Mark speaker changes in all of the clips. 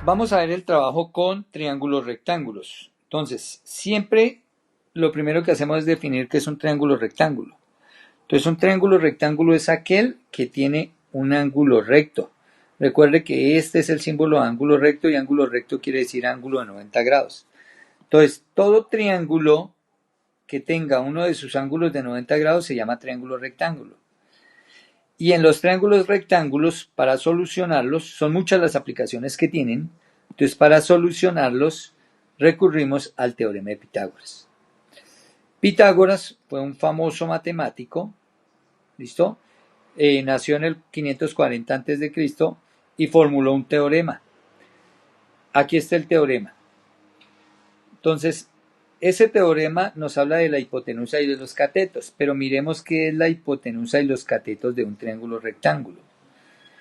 Speaker 1: Vamos a ver el trabajo con triángulos rectángulos. Entonces, siempre lo primero que hacemos es definir qué es un triángulo rectángulo. Entonces, un triángulo rectángulo es aquel que tiene un ángulo recto. Recuerde que este es el símbolo de ángulo recto y ángulo recto quiere decir ángulo de 90 grados. Entonces, todo triángulo que tenga uno de sus ángulos de 90 grados se llama triángulo rectángulo. Y en los triángulos rectángulos, para solucionarlos, son muchas las aplicaciones que tienen. Entonces, para solucionarlos, recurrimos al teorema de Pitágoras. Pitágoras fue un famoso matemático, ¿listo? Nació en el 540 a.C. y formuló un teorema. Aquí está el teorema. Entonces, ese teorema nos habla de la hipotenusa y de los catetos, pero miremos qué es la hipotenusa y los catetos de un triángulo rectángulo.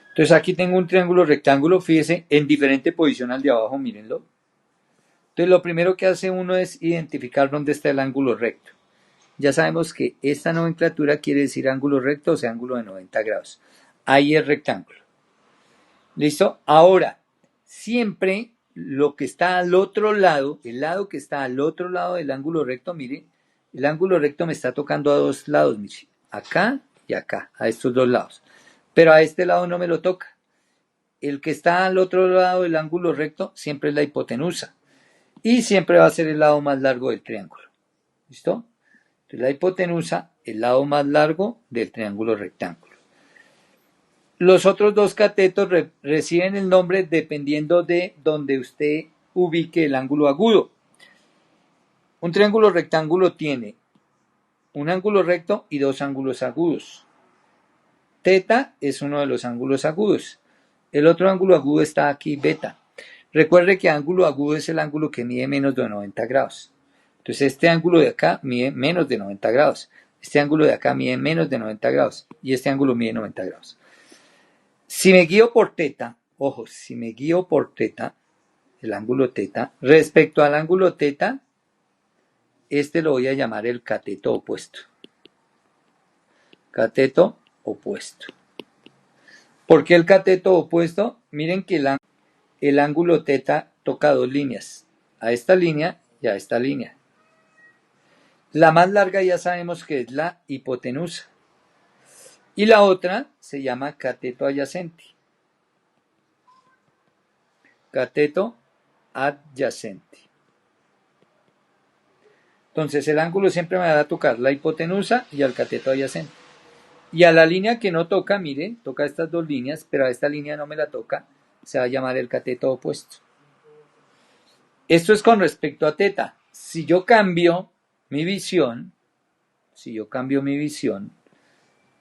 Speaker 1: Entonces aquí tengo un triángulo rectángulo, fíjese, en diferente posición al de abajo, mírenlo. Entonces lo primero que hace uno es identificar dónde está el ángulo recto. Ya sabemos que esta nomenclatura quiere decir ángulo recto, o sea, ángulo de 90 grados. Ahí es rectángulo. ¿Listo? Ahora, siempre lo que está al otro lado, el lado que está al otro lado del ángulo recto, mire, el ángulo recto me está tocando a dos lados, mire, acá y acá, a estos dos lados. Pero a este lado no me lo toca. El que está al otro lado del ángulo recto siempre es la hipotenusa. Y siempre va a ser el lado más largo del triángulo. ¿Listo? Entonces la hipotenusa, el lado más largo del triángulo rectángulo. Los otros dos catetos reciben el nombre dependiendo de donde usted ubique el ángulo agudo. Un triángulo rectángulo tiene un ángulo recto y dos ángulos agudos. Teta es uno de los ángulos agudos. El otro ángulo agudo está aquí, beta. Recuerde que ángulo agudo es el ángulo que mide menos de 90 grados. Entonces este ángulo de acá mide menos de 90 grados. Este ángulo de acá mide menos de 90 grados. Y este ángulo mide 90 grados. Si me guío por teta, ojo, si me guío por teta, el ángulo teta, respecto al ángulo teta, este lo voy a llamar el cateto opuesto. Cateto opuesto. ¿Por qué el cateto opuesto? Miren que el ángulo teta toca dos líneas, a esta línea y a esta línea. La más larga ya sabemos que es la hipotenusa. Y la otra se llama cateto adyacente. Cateto adyacente. Entonces el ángulo siempre me va a tocar la hipotenusa y al cateto adyacente. Y a la línea que no toca, mire, toca estas dos líneas, pero a esta línea no me la toca, se va a llamar el cateto opuesto. Esto es con respecto a teta. Si yo cambio mi visión,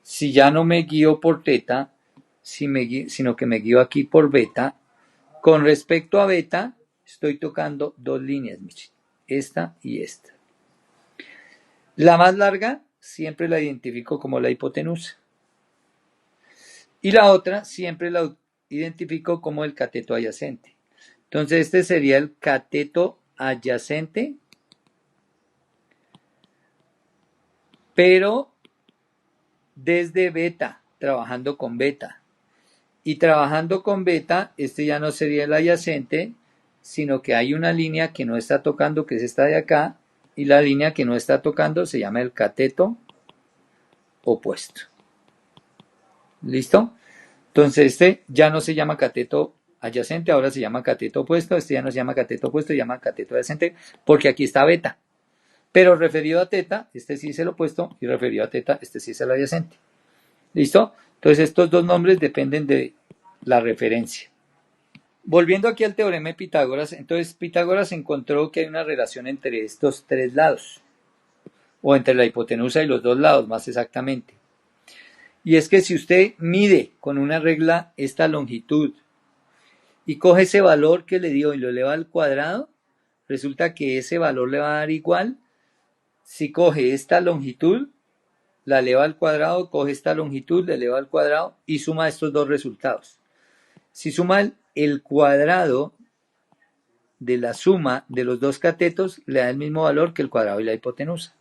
Speaker 1: si ya no me guío por teta, sino que me guío aquí por beta, con respecto a beta, estoy tocando dos líneas, esta y esta. La más larga siempre la identifico como la hipotenusa. Y la otra siempre la identifico como el cateto adyacente. Entonces este sería el cateto adyacente, pero desde beta, trabajando con beta. Y trabajando con beta, este ya no sería el adyacente, sino que hay una línea que no está tocando, que es esta de acá, y la línea que no está tocando se llama el cateto opuesto. ¿Listo? Entonces este ya no se llama cateto adyacente, ahora se llama cateto opuesto, este ya no se llama cateto opuesto, se llama cateto adyacente, porque aquí está beta. Pero referido a teta, este sí es el opuesto, y referido a teta, este sí es el adyacente. ¿Listo? Entonces estos dos nombres dependen de la referencia. Volviendo aquí al teorema de Pitágoras, entonces Pitágoras encontró que hay una relación entre estos tres lados, o entre la hipotenusa y los dos lados, más exactamente. Y es que si usted mide con una regla esta longitud y coge ese valor que le dio y lo eleva al cuadrado, resulta que ese valor le va a dar igual si coge esta longitud, la eleva al cuadrado, coge esta longitud, la eleva al cuadrado y suma estos dos resultados. Si suma el cuadrado de la suma de los dos catetos, le da el mismo valor que el cuadrado y la hipotenusa.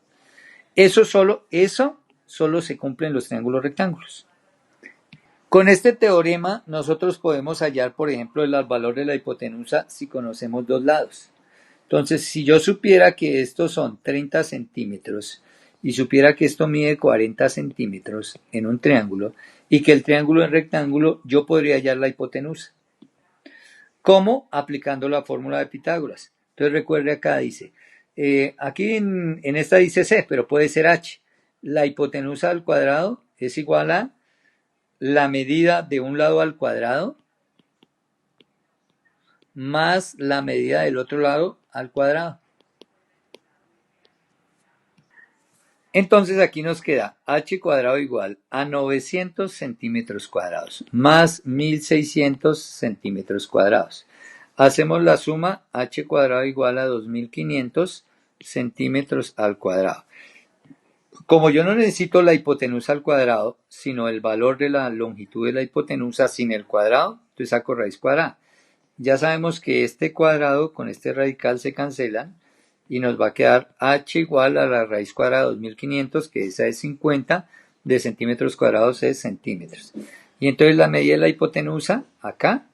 Speaker 1: Eso solo se cumple en los triángulos rectángulos. Con este teorema nosotros podemos hallar, por ejemplo, el valor de la hipotenusa si conocemos dos lados. Entonces, si yo supiera que estos son 30 centímetros y supiera que esto mide 40 centímetros en un triángulo y que el triángulo es rectángulo, yo podría hallar la hipotenusa. ¿Cómo? Aplicando la fórmula de Pitágoras. Entonces recuerde acá dice, aquí en esta dice C, pero puede ser H. La hipotenusa al cuadrado es igual a la medida de un lado al cuadrado más la medida del otro lado al cuadrado. Entonces aquí nos queda h cuadrado igual a 900 centímetros cuadrados más 1600 centímetros cuadrados. Hacemos la suma, h cuadrado igual a 2500 centímetros al cuadrado. Como yo no necesito la hipotenusa al cuadrado, sino el valor de la longitud de la hipotenusa sin el cuadrado, entonces saco raíz cuadrada. Ya sabemos que este cuadrado con este radical se cancelan y nos va a quedar h igual a la raíz cuadrada de 2500, que esa es 50, de centímetros cuadrados es centímetros. Y entonces la medida de la hipotenusa, acá,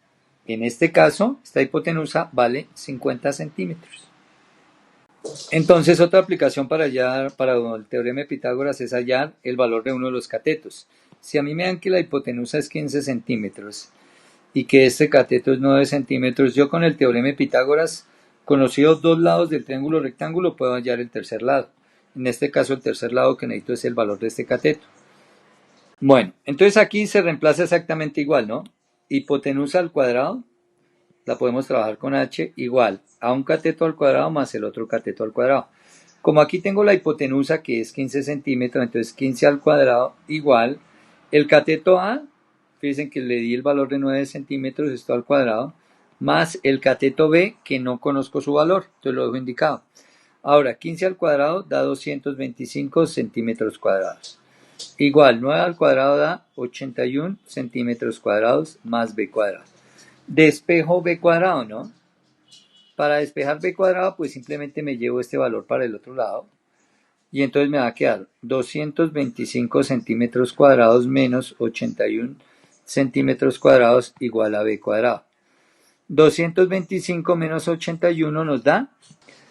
Speaker 1: en este caso, esta hipotenusa vale 50 centímetros. Entonces otra aplicación para el teorema de Pitágoras es hallar el valor de uno de los catetos. Si a mí me dan que la hipotenusa es 15 centímetros y que este cateto es 9 centímetros, yo con el teorema de Pitágoras, conocidos dos lados del triángulo rectángulo, puedo hallar el tercer lado. En este caso el tercer lado que necesito es el valor de este cateto. Bueno, entonces aquí se reemplaza exactamente igual, ¿no? Hipotenusa al cuadrado, la podemos trabajar con h igual a un cateto al cuadrado más el otro cateto al cuadrado. Como aquí tengo la hipotenusa que es 15 centímetros, entonces 15 al cuadrado igual el cateto A, fíjense que le di el valor de 9 centímetros, esto al cuadrado, más el cateto B que no conozco su valor, entonces lo dejo indicado. Ahora, 15 al cuadrado da 225 centímetros cuadrados. Igual, 9 al cuadrado da 81 centímetros cuadrados más B cuadrado. Despejo B cuadrado, ¿no? Para despejar B cuadrado, pues simplemente me llevo este valor para el otro lado. Y entonces me va a quedar 225 centímetros cuadrados menos 81 centímetros cuadrados igual a B cuadrado. 225 menos 81 nos da,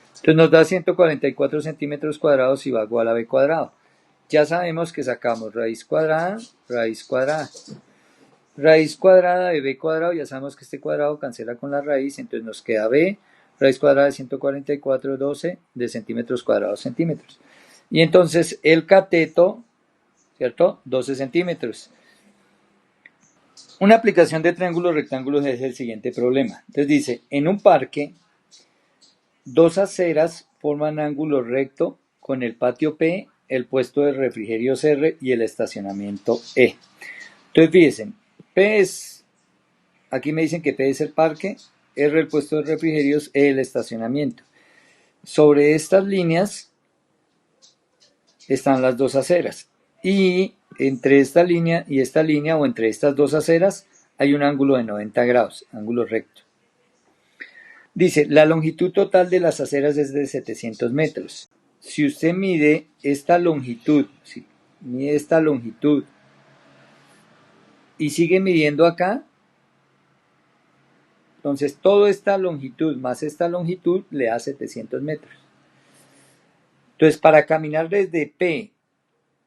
Speaker 1: entonces nos da 144 centímetros cuadrados y va igual a B cuadrado. Ya sabemos que sacamos raíz cuadrada, raíz cuadrada. Raíz cuadrada de b cuadrado, ya sabemos que este cuadrado cancela con la raíz, entonces nos queda b, raíz cuadrada de 144, 12 de centímetros cuadrados centímetros. Y entonces el cateto, ¿cierto? 12 centímetros. Una aplicación de triángulos rectángulos es el siguiente problema. Entonces dice, en un parque, dos aceras forman ángulo recto con el patio P, el puesto de refrigerios R y el estacionamiento E. Entonces fíjense, P es, aquí me dicen que P es el parque, R el puesto de refrigerios, E el estacionamiento. Sobre estas líneas están las dos aceras y entre esta línea y esta línea o entre estas dos aceras hay un ángulo de 90 grados, ángulo recto. Dice, la longitud total de las aceras es de 700 metros. Si usted mide esta longitud, y sigue midiendo acá, entonces toda esta longitud más esta longitud le da 700 metros. Entonces para caminar desde P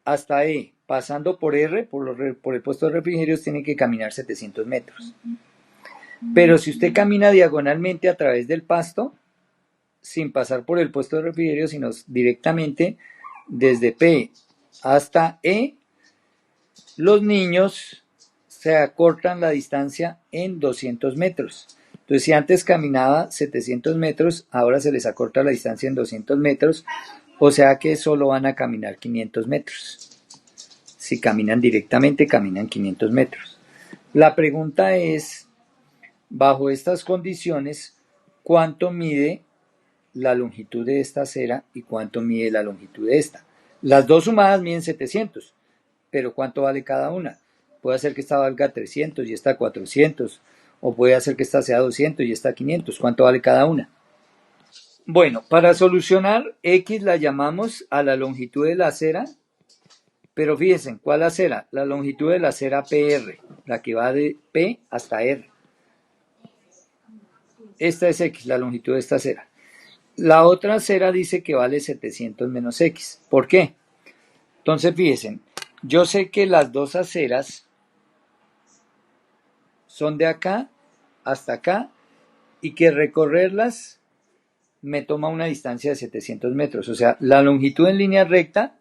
Speaker 1: hasta E, pasando por R, por el puesto de refrigerios, tiene que caminar 700 metros. Pero si usted camina diagonalmente a través del pasto, sin pasar por el puesto de refrigerios, sino directamente desde P hasta E, los niños se acortan la distancia en 200 metros. Entonces, si antes caminaba 700 metros, ahora se les acorta la distancia en 200 metros, o sea que solo van a caminar 500 metros. Si caminan directamente, caminan 500 metros. La pregunta es, bajo estas condiciones, ¿cuánto mide la longitud de esta acera y cuánto mide la longitud de esta? Las dos sumadas miden 700, pero ¿cuánto vale cada una? Puede ser que esta valga 300 y esta 400, o puede hacer que esta sea 200 y esta 500. ¿Cuánto vale cada una? Bueno, para solucionar, X la llamamos a la longitud de la acera, Pero fíjense, ¿cuál acera? La longitud de la acera PR, la que va de P hasta R. Esta es X, la longitud de esta acera. La otra acera dice que vale 700 menos X. ¿Por qué? Entonces, fíjense, yo sé que las dos aceras son de acá hasta acá y que recorrerlas me toma una distancia de 700 metros. O sea, la longitud en línea recta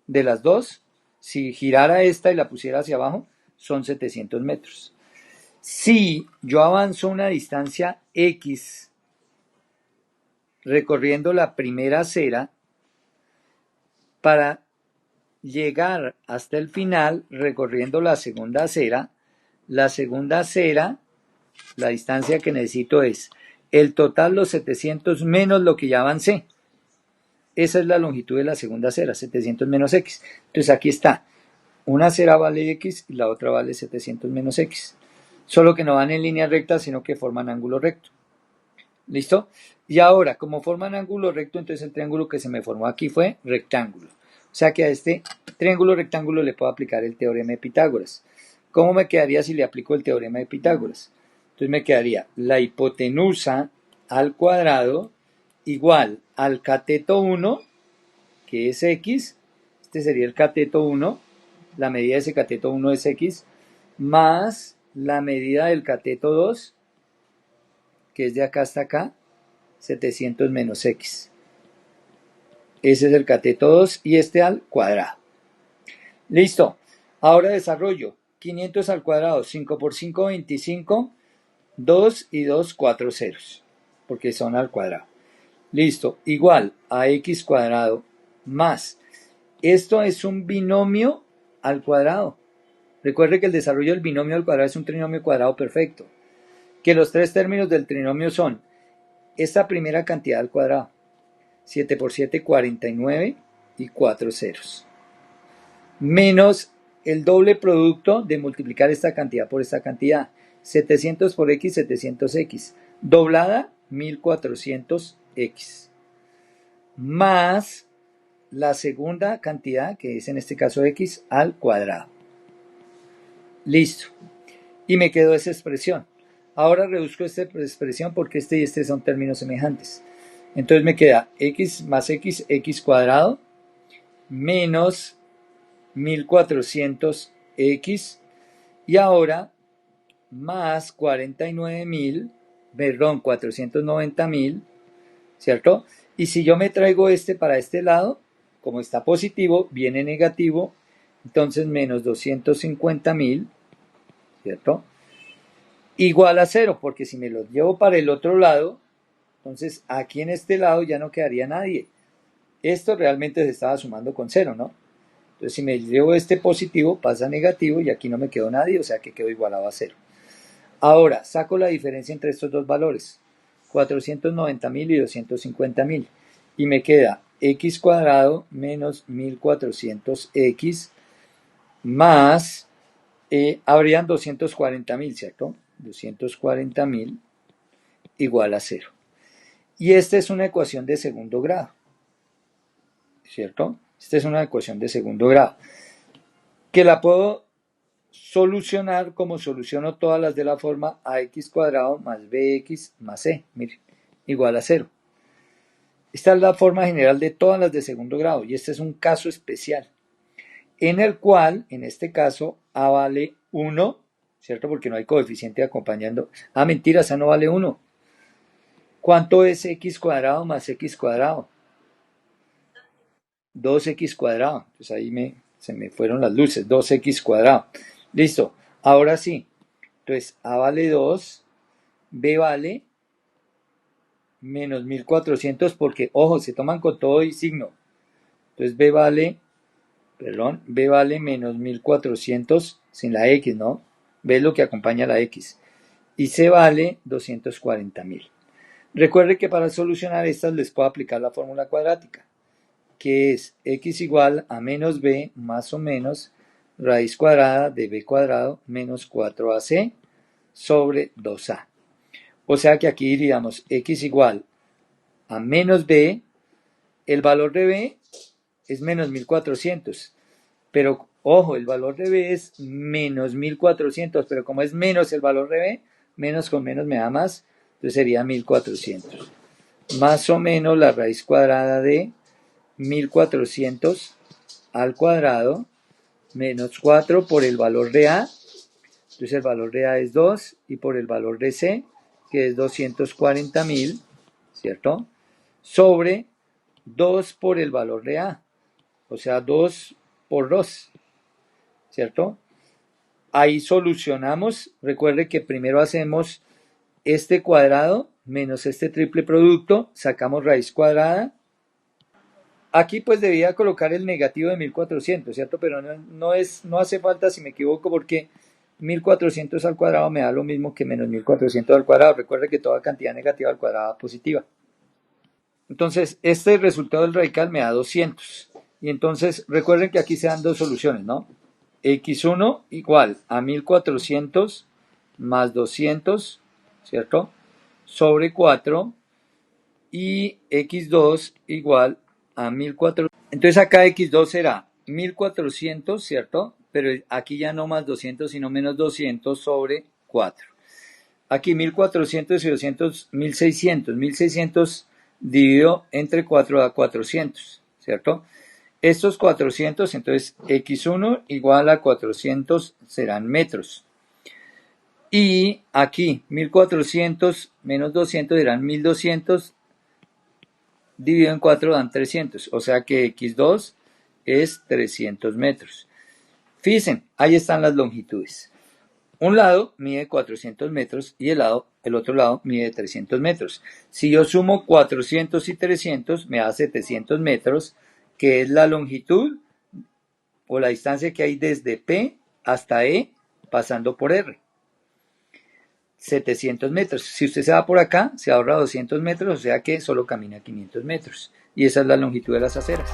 Speaker 1: de las dos, si girara esta y la pusiera hacia abajo, son 700 metros. Si yo avanzo una distancia X recorriendo la primera acera, para llegar hasta el final recorriendo la segunda acera, la distancia que necesito es el total, los 700 menos lo que ya avancé. Esa es la longitud de la segunda acera, 700 menos X. Entonces aquí está, una acera vale X y la otra vale 700 menos X. Solo que no van en línea recta, sino que forman ángulo recto. ¿Listo? Y ahora, como forman ángulo recto, entonces el triángulo que se me formó aquí fue rectángulo. O sea que a este triángulo rectángulo le puedo aplicar el teorema de Pitágoras. ¿Cómo me quedaría si le aplico el teorema de Pitágoras? Entonces me quedaría la hipotenusa al cuadrado igual al cateto 1, que es X. Este sería el cateto 1. La medida de ese cateto 1 es X, más la medida del cateto 2, que es de acá hasta acá, 700 menos X. Ese es el cateto 2 y este al cuadrado. Listo. Ahora desarrollo. 500 al cuadrado, 5 por 5, 25, 2 y 2, 4 ceros, porque son al cuadrado. Listo. Igual a X cuadrado más. Esto es un binomio al cuadrado. Recuerde que el desarrollo del binomio al cuadrado es un trinomio cuadrado perfecto. Que los tres términos del trinomio son esta primera cantidad al cuadrado, 7 por 7, 49 y 4 ceros, menos el doble producto de multiplicar esta cantidad por esta cantidad, 700 por X, 700X, doblada, 1400X, más la segunda cantidad, que es en este caso X, al cuadrado. Listo. Y me quedó esa expresión. Ahora reduzco esta expresión porque este y este son términos semejantes. Entonces me queda X más X, X cuadrado, menos 1400X, y ahora más 490.000, ¿cierto? Y si yo me traigo este para este lado, como está positivo, viene negativo, entonces menos 250.000, ¿cierto? Igual a 0, porque si me los llevo para el otro lado, entonces aquí en este lado ya no quedaría nadie. Esto realmente se estaba sumando con 0, ¿no? Entonces si me llevo este positivo, pasa negativo y aquí no me quedó nadie, o sea que quedó igualado a 0. Ahora, saco la diferencia entre estos dos valores, 490.000 y 250.000, y me queda X cuadrado menos 1400X más, habrían 240.000, ¿cierto? 240.000 igual a 0. Y esta es una ecuación de segundo grado, ¿cierto? Esta es una ecuación de segundo grado, que la puedo solucionar como soluciono todas las de la forma ax cuadrado más bx más c, miren, igual a 0. Esta es la forma general de todas las de segundo grado y este es un caso especial, en el cual, en este caso, a vale 1, ¿cierto? Porque no hay coeficiente acompañando. Ah, mentira, esa no vale 1. ¿Cuánto es x cuadrado más x cuadrado? 2x cuadrado. Pues ahí se me fueron las luces. 2x cuadrado. Listo. Ahora sí. Entonces, a vale 2, b vale menos 1400 porque, ojo, se toman con todo y signo. Entonces, b vale menos 1400 sin la x, ¿no? B es lo que acompaña a la x. Y c vale 240.000. Recuerde que para solucionar estas les puedo aplicar la fórmula cuadrática, que es x igual a menos b más o menos raíz cuadrada de b cuadrado menos 4ac sobre 2a. O sea que aquí diríamos x igual a menos b, el valor de b es menos 1400. Pero, ojo, el valor de b es menos 1400, pero como es menos el valor de b, menos con menos me da más, entonces sería 1400. Más o menos la raíz cuadrada de 1400 al cuadrado menos 4 por el valor de a, entonces el valor de a es 2, y por el valor de c, que es 240.000, ¿cierto? Sobre 2 por el valor de a, o sea, 2 por 2, ¿cierto? Ahí solucionamos, recuerde que primero hacemos este cuadrado menos este triple producto, sacamos raíz cuadrada. Aquí pues debía colocar el negativo de 1400, ¿cierto? Pero no hace falta si me equivoco, porque 1400 al cuadrado me da lo mismo que menos 1400 al cuadrado. Recuerde que toda cantidad negativa al cuadrado es positiva. Entonces, este resultado del radical me da 200. Y entonces, recuerden que aquí se dan dos soluciones, ¿no? X1 igual a 1400 más 200, ¿cierto? Sobre 4. Y X2 igual a 1400. Entonces acá X2 será 1400, ¿cierto? Pero aquí ya no más 200, sino menos 200 sobre 4. Aquí 1400 y 200, 1600. 1600 dividido entre 4 da 400, ¿cierto? Estos 400, entonces X1 igual a 400 serán metros. Y aquí 1400 menos 200 serán 1200. Dividido en 4 dan 300, o sea que X2 es 300 metros. Fíjense, ahí están las longitudes. Un lado mide 400 metros y el otro lado mide 300 metros. Si yo sumo 400 y 300, me da 700 metros, que es la longitud o la distancia que hay desde P hasta E, pasando por R. 700 metros. Si usted se va por acá, se ahorra 200 metros, o sea que solo camina 500 metros. Y esa es la longitud de las aceras.